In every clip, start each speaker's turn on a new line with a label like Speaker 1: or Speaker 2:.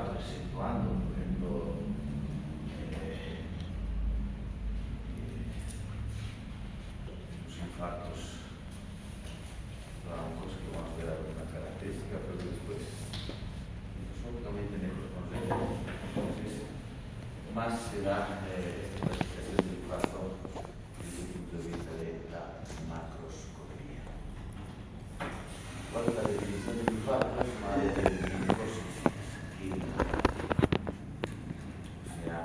Speaker 1: infarto, exceptuando, por ejemplo, los infartos broncos, que vamos a ver alguna característica, pero después, absolutamente necroconcentrados. Entonces, más se da esta clasificación del infarto desde el punto de vista de la macroscopía. ¿Cuál es la definición del infarto? Es una necrosis química, o sea,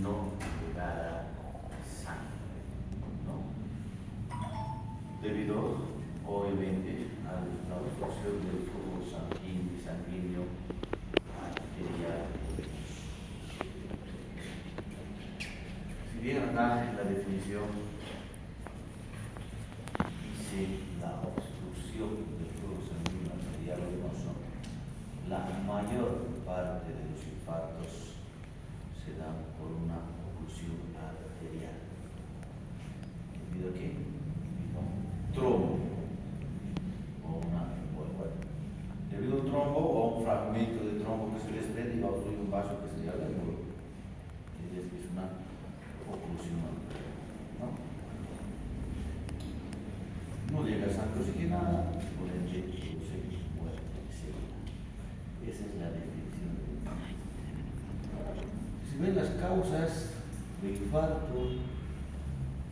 Speaker 1: no ligada a sangre, ¿no? Debido, obviamente, a la obstrucción del flujo sanguíneo arterial. Si bien acá en la definición dice la obstrucción del flujo sanguíneo arterial venoso, la mayor parte de los infartos se dan por una oclusión arterial. ¿Debido a qué? Debido a un trombo debido a un trombo o un fragmento de trombo que se desprende y va a obstruir un vaso que se llama el músculo. Es una oclusión arterial, ¿no? No llega sangre oxigenada, por ende produce muerte segura. Esa es la definición del infarto. Si ven las causas de infarto,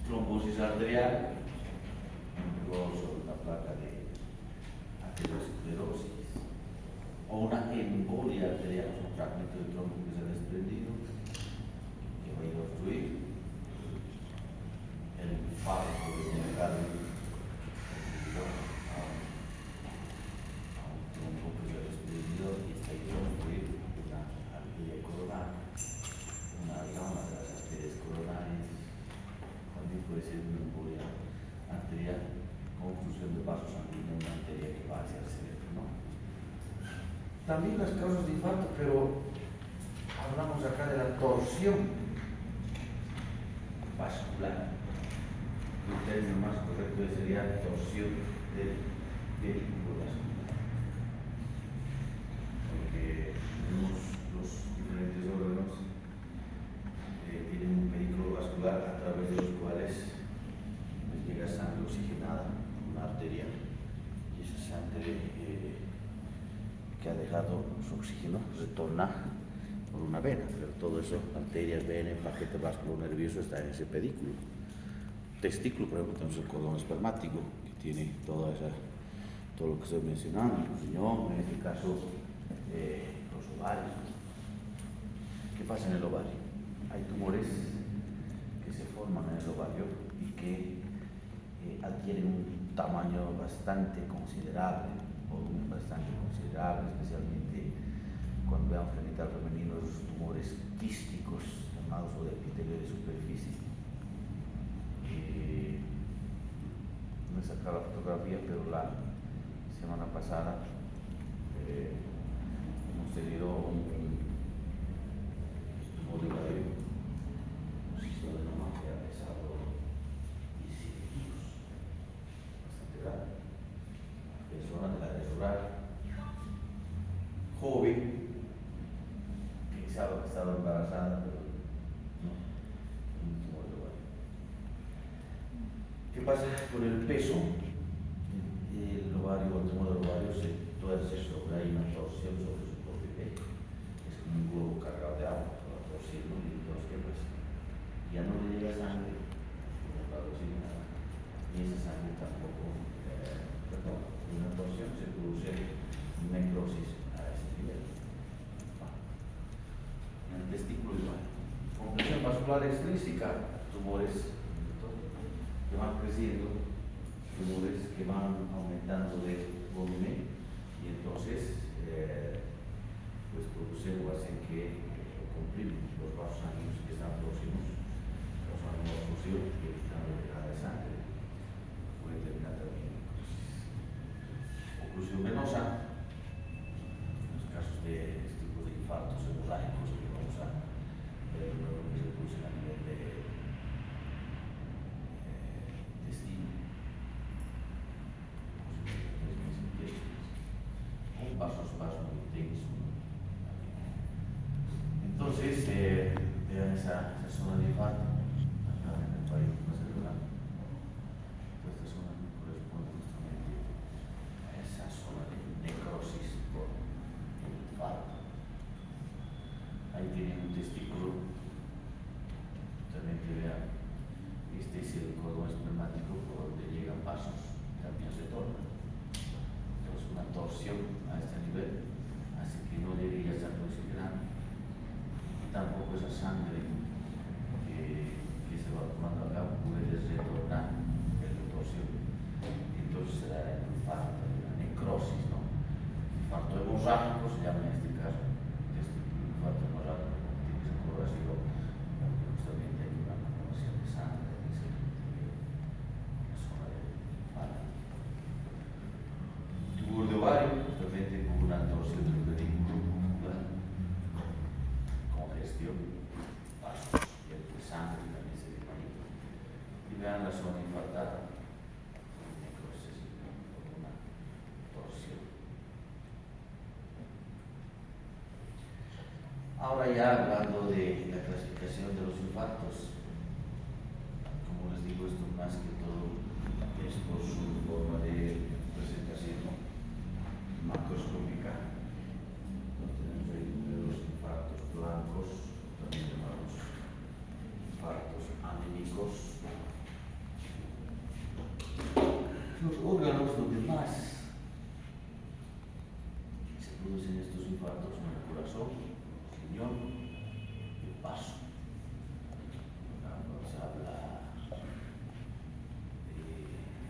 Speaker 1: trombosis arterial, luego sobre una placa de aterosclerosis, o una embolia arterial, un fragmento de trombo que se ha desprendido, que va a ir a obstruir el infarto de miocardio a un trombo que se ha desprendido y está ahí a obstruir una arteria coronaria, una de las arterias coronarias. También puede ser una embolia arterial con obstrucción de vaso sanguíneo en una arteria que va hacia el cerebro, ¿no? También las causas de infarto, pero hablamos acá de la torsión vascular. El término más correcto sería torsión del vehículo vascular, porque tenemos los diferentes órganos tienen un vehículo vascular a través de los cuales les llega sangre oxigenada a una arteria, y esa sangre que ha dejado su oxígeno retorna por una vena, pero todo eso, arterias, venas, paquete vascular nervioso, está en ese pedículo. Testículo, por ejemplo, tenemos el cordón espermático, que tiene todo lo que estoy mencionando, el riñón, en este caso los ovarios. ¿Qué pasa en el ovario? Hay tumores que se forman en el ovario y que adquieren un tamaño bastante considerable, volumen bastante considerable, especialmente cuando veamos genital femenino, los tumores quísticos llamados o de epitelio de superficie. No he sacado la fotografía, pero la semana pasada hemos tenido un tumor de ovario, un cistoadenoma que ha pesado 17 kilos, bastante grande. Persona de la edad rural, joven, que pensaba que estaba embarazada, pero no, un tumor de ovario. ¿Qué pasa con el peso? El ovario, el tumor del ovario se tuerce sobre, hay una torsión sobre su propio pecho. Es como un globo cargado de agua, toda torciendo, y entonces, ¿qué pasa? Ya no le llega sangre, no está oxigenada, y esa sangre tampoco, perdón, una torsión se produce necrosis a ese nivel. En el testículo igual. Compresión vascular extrínseca, tumores que van creciendo, tumores que van aumentando de volumen, y entonces pues producen o hacen que comprimen los vasos sanguíneos que están próximos, causando una obstrucción y evitando dejada de sangre. Puede terminar también en oclusión venosa, en los casos de este tipo de infartos hemorrágicos que vamos a ver luego que se producen a nivel de intestino, un vaso intenso, esa zona de infarto, acá en el país más cerebral. Esta zona corresponde justamente a esa zona de necrosis por infarto. Ahí tienen un testículo, también que vean, este es el cordón espermático por donde llegan vasos, también se torna. Entonces una torsión a este nivel hace que no llegue ya sangre oxigenada, y tampoco esa sangre que se va tomando acá puede retornar en la torsión. Entonces se da el infarto, la necrosis, ¿no? Infarto hemorrágico se llama en este caso. Infarto hemorrágico tiene esa coloración, porque justamente hay una acumulación de sangre en la zona del infarto. Tumor de ovario, justamente con una torsión del pedículo muscular, congestión, vasos de sangre también se imagina. Y vean la zona infartada, necrosis con una torsión. Ahora ya hablando de la clasificación de los infartos, como les digo, esto más que todo es por su forma de presentación macroscópica. Tenemos ahí los infartos blancos, también llamados infartos anémicos. Los órganos donde más se producen estos infartos son el corazón, riñón y el vaso. Cuando se habla de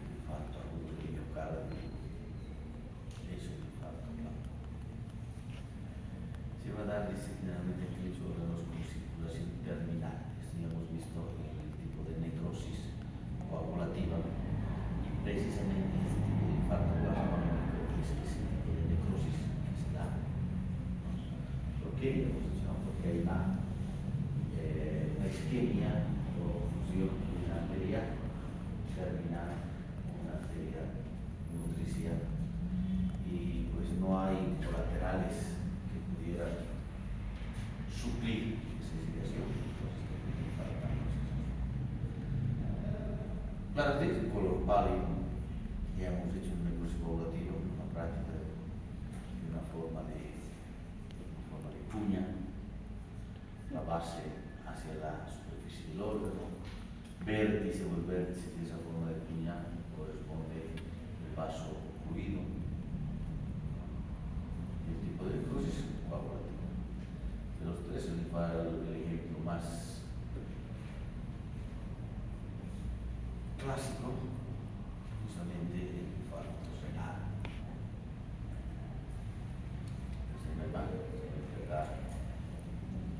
Speaker 1: infarto agudo de miocardio, es un infarto blanco. Se va a dar disciplinadamente aquellos órganos con circulación terminal. Esto ya hemos visto en el tipo de necrosis coagulativa, y precisamente este tipo de infarto blanco es ese tipo de necrosis que se da. ¿Por qué? Porque hay una isquemia o fusión de una arteria terminal, una arteria nutricial, y pues no hay colaterales que pudieran suplir esa irrigación. Entonces claro, este es el color pálido. Ya hemos hecho un necrosis coagulativa, una práctica de una forma de cuña, la base hacia la superficie del órgano, vértice o el vértice de esa forma de cuña corresponde al vaso ocurrido. El tipo de necrosis coagulativa. De los tres, el ejemplo más clásico, justamente el infarto renal.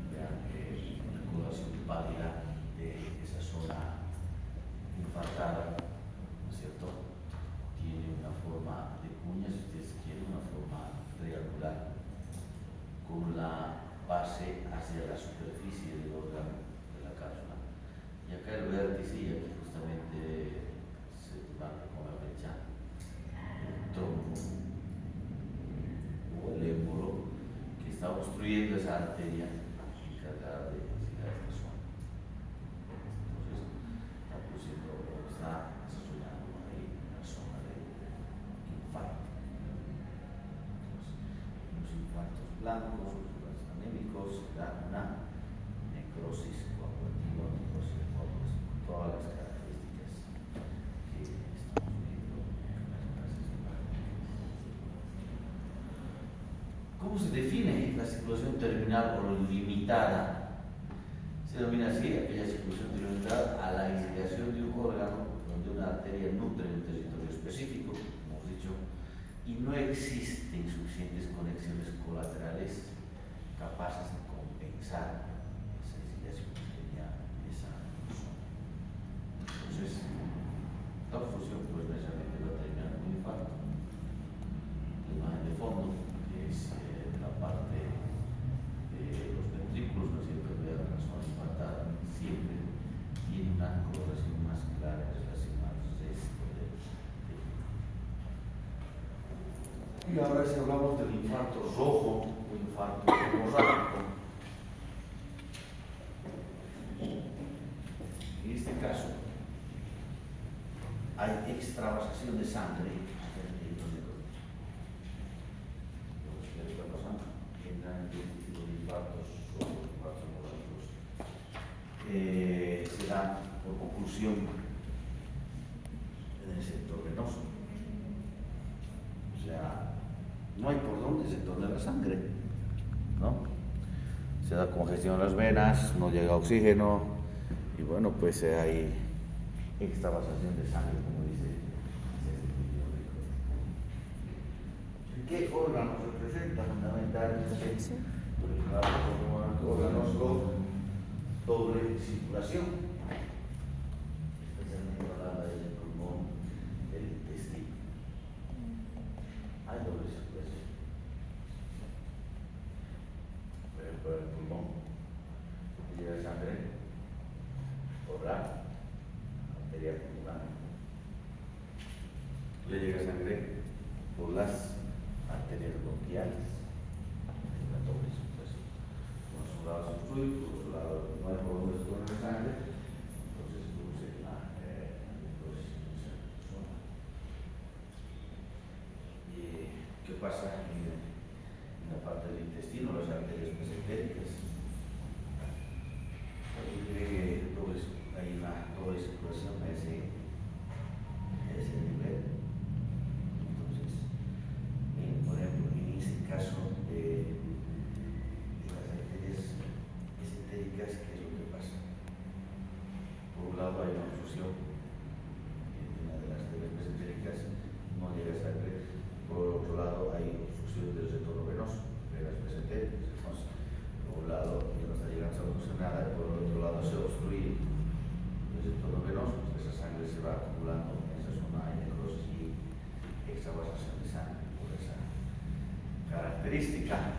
Speaker 1: Vean que una coloración pálida de esa zona infartada, ¿no es cierto? Tiene una forma de cuña, si ustedes quieren, una forma triangular, con la base hacia la superficie del órgano de la cápsula. Y acá el vértice, y aquí justamente se marca con la flecha el tronco o el émbolo que está obstruyendo esa arteria encargada de llegar a esta zona. Entonces está produciendo, está desarrollando ahí una zona de infarto. Entonces, los infartos blancos, los infartos anémicos, dan una necrosis coagulativa, necrosis coagulativa, con todas las características que estamos viendo en las clases de práctica. ¿Cómo se define la circulación terminal o limitada? Se denomina así aquella circulación limitada a la irrigación de un órgano donde una arteria nutre un territorio específico, como hemos dicho, y no existen suficientes conexiones colaterales capaces de compensar esa irrigación que tenía esa zona. Entonces, la obstrucción pues necesariamente va a terminar con un infarto. La imagen de fondo, que es la parte de los ventrículos, ¿no es cierto? Vean la zona infartada, siempre tiene una coloración más clara en relación al resto del y ahora si hablamos del infarto rojo o infarto hemorrágico, extravasación de sangre, ¿qué está pasando? Entran en este tipo de infartos o infartos hemorrágicos. Se da por oclusión en el sector venoso. O sea, no hay por dónde se torne la sangre, ¿no? Se da congestión en las venas, no llega oxígeno y bueno, pues hay extravasación de sangre, como dice este video. ¿Qué órganos representa fundamentalmente? Los órganos con doble circulación, especialmente hablando del pulmón, del intestino. Hay doble circulación. Por ejemplo, el pulmón llega sangre por la arteria pulmonar. Le llega sangre por las arterias bronquiales. La doble circulación. Por un lado se obstruye, por otro lado no hay por donde se corre la sangre, entonces se produce la necrosis en esa zona. ¿Qué pasa en la parte del intestino? Las arterias mesentéricas. Hay una doble circulación a ese nivel. Entonces, por ejemplo, en ese caso de las arterias mesentéricas, ¿qué es lo que pasa? Por un lado hay una obstrucción en una de las arterias mesentéricas, no llega sangre. Por otro lado hay obstrucción del retorno venoso de las mesentéricas. Entonces, por un lado no está llegando a funcionar, y por otro lado se obstruye el retorno venoso, esa sangre se va acumulando en esa zona, hay necrosis y extravasación de sangre por esa característica.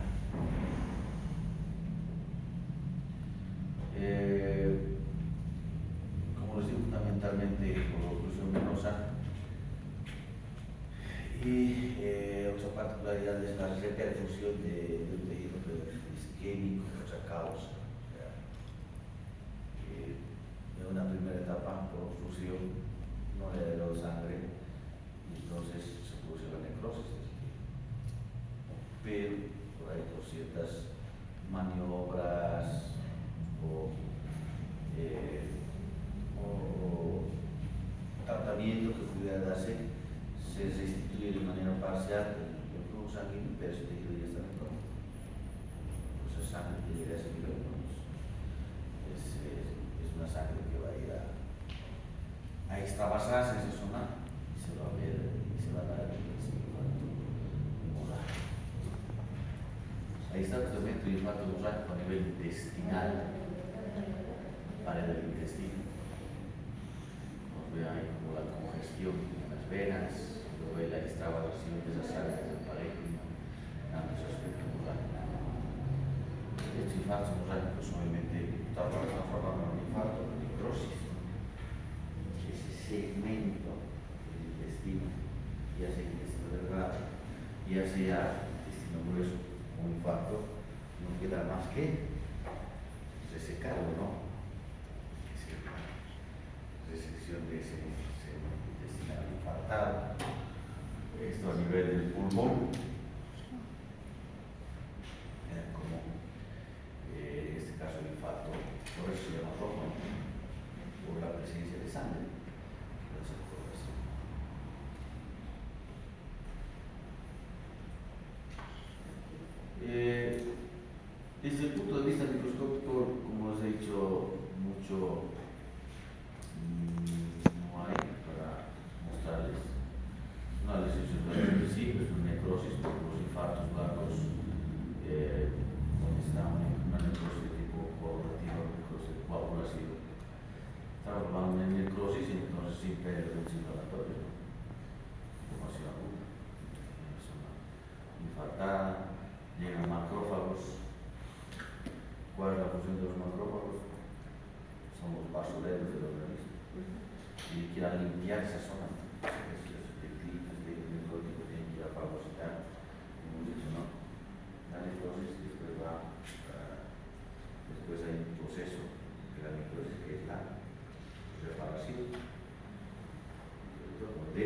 Speaker 1: Como les digo, fundamentalmente por oclusión venosa. Y otra particularidad es la reperfusión del tejido isquémico, o sea, causa. En una primera etapa, por obstrucción, no le ha dado sangre, y entonces se produce la necrosis del tejido. Pero por ahí por ciertas maniobras o tratamiento que pudiera darse, se restituye de manera parcial el flujo sanguíneo, pero ese tejido ya está necrótico. Esa sangre que llega a ese nivel, es una sangre que va a ir a extravasarse en esa zona y se va a ver y se va a dar el infarto hemorrágico. Ahí está el tratamiento de infarto hemorrágico a nivel intestinal, pared del intestino. Nos ve ahí como la congestión en las venas, luego ve la extravasación de esa sangre del parénquima, dando ese aspecto hemorrágico. Estos infartos hemorrágicos obviamente están transformando en un infarto, en necrosis. Ese segmento del intestino, ya sea intestino delgado, ya sea intestino grueso o infarto, no queda más que resecarlo, ¿no? Resección de ese segmento intestinal infartado. Esto a nivel del pulmón, como en este caso el infarto, por eso se llama rojo, ¿no? Por la presencia de sangre. Desde el punto de vista microscópico, como os he dicho, mucho no hay para mostrarles. Una lesión realmente simple, es una necrosis por los infartos largos, donde está una necrosis de tipo coagulativa, necrosis de coagulación. Estamos hablando de necrosis y entonces sin pérdida inflamatoria, formación aguda, infartada, llegan macrófagos. ¿Cuál es la función de los macrófagos? Son los basureros del organismo. Y quieren limpiar esa zona. Esos detritos de necrótico tienen que ir a fagocitar. Hemos dicho, ¿no? La necrosis después hay un proceso de la necrosis que es la reparación, donde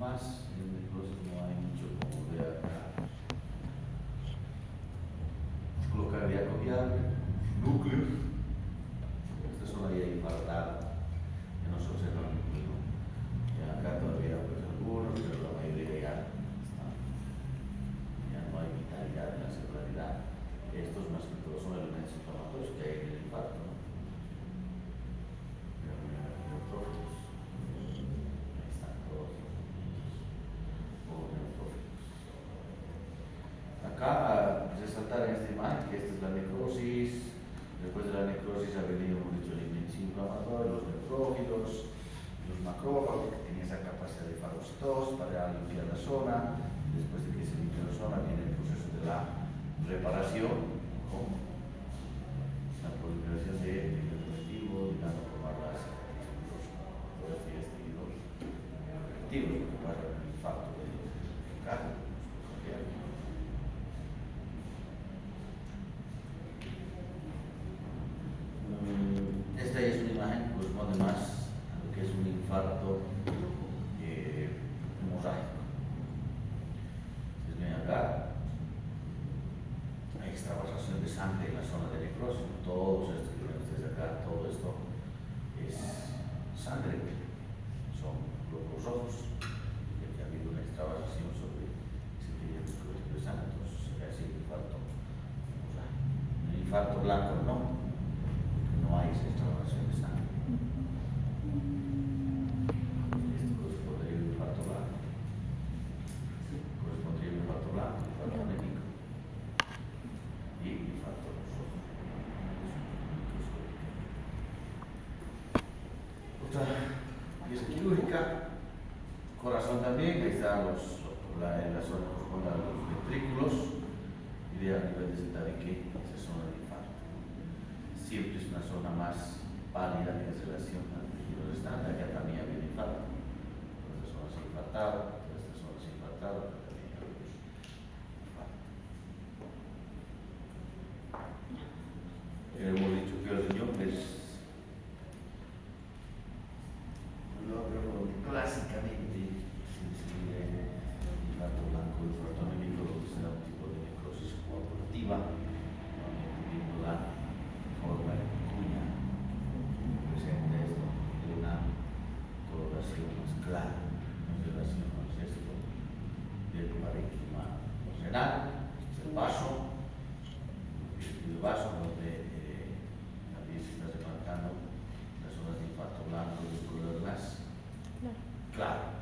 Speaker 1: más, en necrosis no hay mucho como ver acá. Músculo cardíaco viable, núcleos. Esta zona ya infartada, ya no se observa ninguno. Ya acá todavía pues algunos, pero la mayoría ya están. Ya no hay vitalidad en la celularidad. Estos más que todo son elementos inflamatorios que hay en el infarto, ¿no? Neutrófilos. Ahí están todos los neutrófilos. Acá resaltar en esta imagen que esta es la necrosis. Después de la necrosis ha venido mucho el índice inflamatorio, los neutrófilos, los macrófagos que tienen esa capacidad de fagocitosis para limpiar la zona. Después de que se limpia la zona viene el proceso de la reparación, con la proliferación de tejido conectivo, llegando a formar las tejidos conectivos, lo que pasa con el infarto del cardio. Esta es una imagen que corresponde más a lo que es un infarto hemorrágico. Ustedes ven acá, hay extravasación de sangre en la zona de necrosis. Todos estos que ven ustedes acá, todo esto es sangre, son glóbulos rojos, ya que ha habido una extravasación sobre ese tejido de sangre, entonces se ve así el infarto hemorrágico. El infarto blanco no hay esa extravasación de sangre. Esto correspondería al infarto blanco. Correspondería al infarto blanco, infarto anémico y infarto rojo. Otra pieza quirúrgica, corazón también, ahí está la zona que corresponde a los ventrículos y de a nivel de tabique, esa zona de infarto. Siempre es una zona más pálida en relación al tejido restante. Acá también había infarto. Todas estas zonas infartadas, todas estas zonas infartadas, también había infarto. Hemos dicho que el riñón es un órgano clásicamente sensible infarto blanco, infarto anémico, donde se da un tipo de necrosis coagulativa, viendo la forma de cuña presenta esto de una coloración más clara en relación al resto del parénquima renal. Este es el vaso donde también se está remarcando las zonas de infarto blanco de color más claro.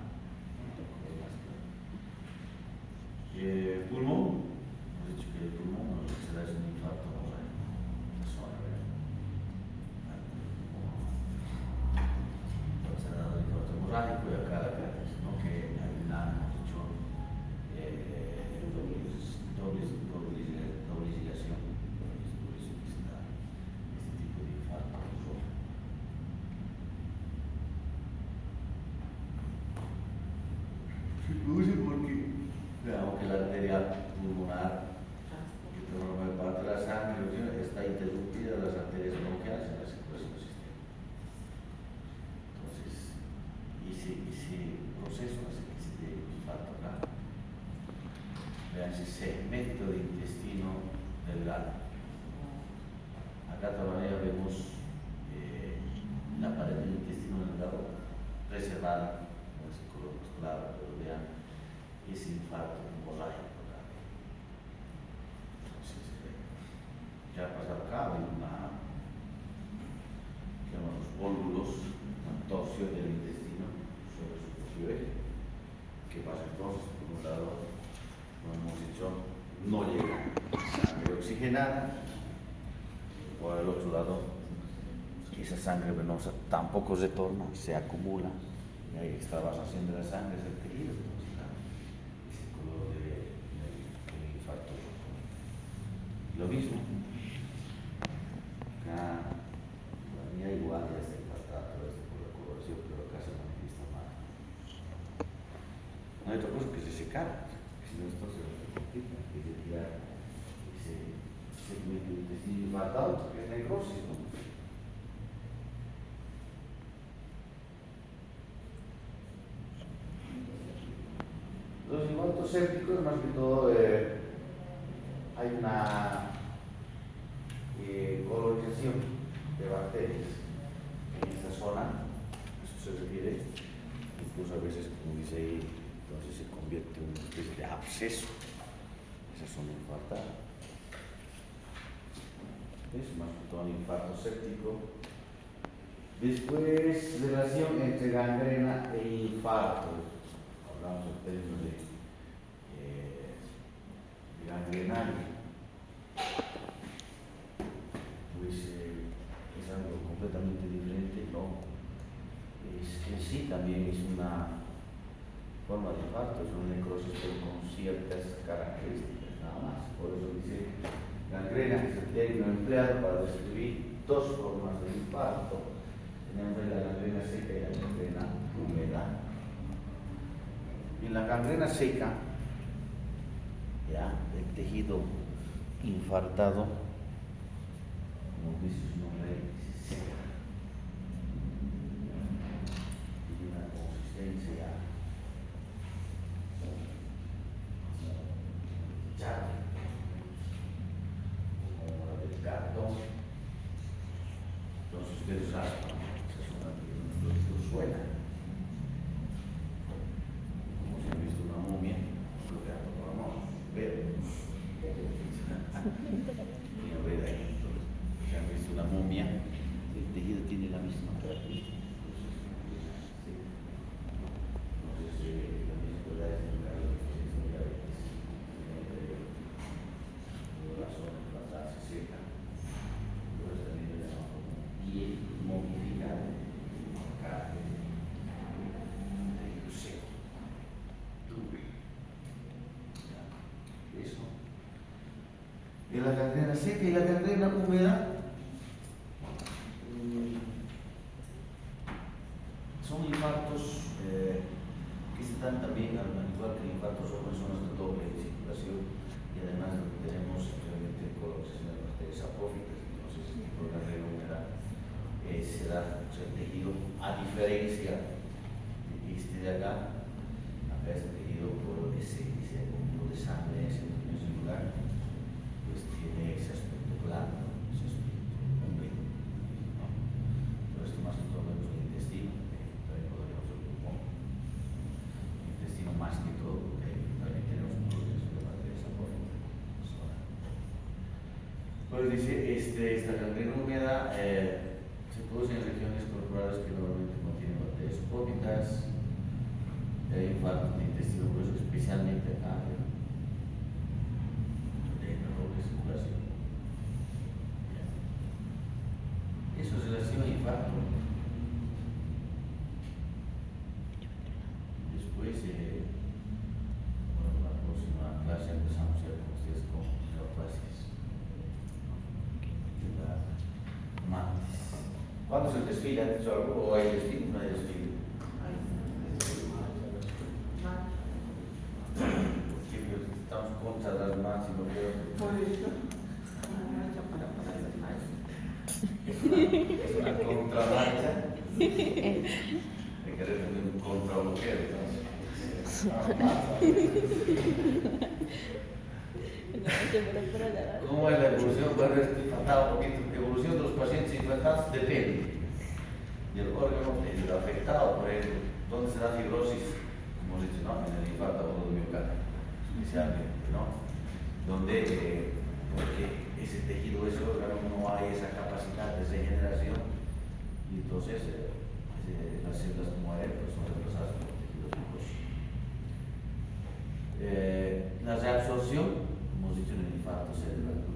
Speaker 1: Pulmón, hemos dicho que el pulmón lo que se da es un infarto hemorrágico. Se ha dado el infarto hemorrágico y acá la cara, ¿no? Que hay una, hemos dicho, doblicilación, por eso que se da este tipo de infarto rojo. Se produce porque veamos que la arteria pulmonar, que forma parte de la sangre, está interrumpida las arterias bronquiales en la circulación del sistema. Entonces, ese proceso hace que se dé infarto acá. Vean ese segmento de intestino delgado. Acá de otra manera vemos la pared del intestino delgado reservada con ese color más claro, pero vean ese infarto hemorrágico acá. Entonces, ya pasado acá hay una, los pólulos, una torsión del intestino sobre su propio eje. ¿Qué pasa entonces? Por un lado, como hemos dicho, no llega sangre oxigenada, por el otro lado, esa sangre venosa tampoco retorna, se acumula, y hay extravasación de la sangre del tejido, entonces ese color del infarto rojo. Lo mismo, acá todavía igual ya está infartado todo esto por la coloración, pero acá se manifiesta mal. No hay otra cosa que se secara, si no esto se complica, que se tira ese segmento de intestino infartado, que es necrosis, ¿no? infartos sépticos, más que todo, hay una colonización de bacterias en esta zona, eso se refiere, incluso a veces, como dice ahí, entonces se convierte en una especie de absceso, esa zona infartada. Es más que todo un infarto séptico. Después, relación entre gangrena e infarto. Hablamos en términos de gangrena. Pues es algo completamente diferente, ¿no? Es que sí, también es una forma de infarto, es una necrosis pero con ciertas características, nada más. Por eso dice gangrena, que es el término empleado para describir dos formas de infarto. Tenemos la gangrena seca y la gangrena húmeda. En la gangrena seca, ya, el tejido infartado, como dice su nombre, se seca. Tiene una consistencia llana, como la del cartón. Entonces ustedes raspan, esa es una que suena. Como si han visto una momia, lo que hago con la mano, pero tiene red ahí. Si han visto una momia, el tejido tiene la misma característica. Entonces, la misma es el caso de diabetes. La zona infartada se seca. Entonces también le llamamos como piel momificada, carne, tejido seco. Eso. De la gangrena seca y la gangrena húmeda son infartos que se dan también, al igual que el infarto, son personas de doble circulación y además lo que tenemos realmente colonización de bacterias apófitas. Entonces, este tipo de gangrena húmeda se da, o sea, el tejido, a diferencia de este de acá este tejido por ese conjunto de sangre, ese núcleo celular, pues tiene ese aspecto blando, ese aspecto húmedo, ¿no? Pero esto más que todo vemos el intestino, también podríamos ver el pulmón. El intestino más que todo, también tenemos un proceso de bacterias apófitas. Pues dice, esta gangrena húmeda se produce en regiones corporales que normalmente contienen bacterias apófitas. Infarto de intestino grueso, especialmente acá en la doble circulación. Eso es relación a infarto. Después, bueno, la próxima clase empezamos ya con ustedes con neoplasias. La mantis. ¿Cuándo se desfila? ¿Has dicho algo? ¿O hay desfile? No hay desfile. Estamos contra las más y no creo que... Por eso. Es una contramarcha. Hay que responder un contrabloqueo, entonces. ¿Cómo es la evolución? Bueno, faltaba un poquito. La evolución de los pacientes infectados depende del órgano afectado, por ejemplo, donde se da fibrosis, como hemos dicho, ¿no? En el infarto agudo del miocardio. Especialmente, ¿no? Donde, porque ese tejido, ese órgano, no hay esa capacidad de regeneración y entonces las células que mueren pues, son reemplazadas por tejidos fibrosos. La reabsorción, como hemos dicho en el infarto cerebral,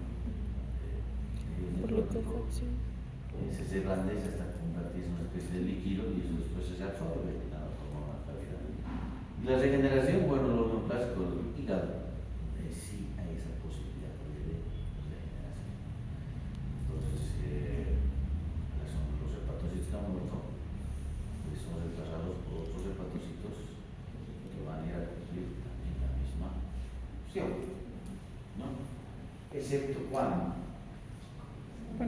Speaker 1: se reblandece hasta convertirse en una especie de líquido y eso después se absorbe de la forma más rápida. Y la regeneración, bueno, los neoplásicos del hígado, sí hay esa posibilidad de regeneración. Entonces, los hepatocitos que han muerto pues son reemplazados por otros hepatocitos que van a ir a cumplir también la misma función, ¿no? Excepto cuando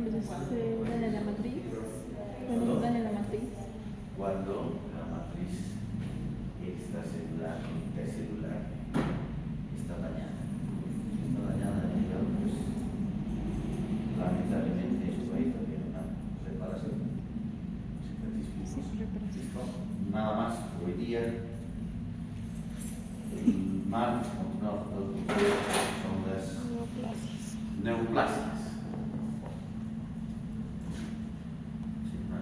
Speaker 2: se daña la matriz. Cuando se daña la matriz.
Speaker 1: Cuando la matriz extracelular, intercelular, Continuamos. Son las neoplasias.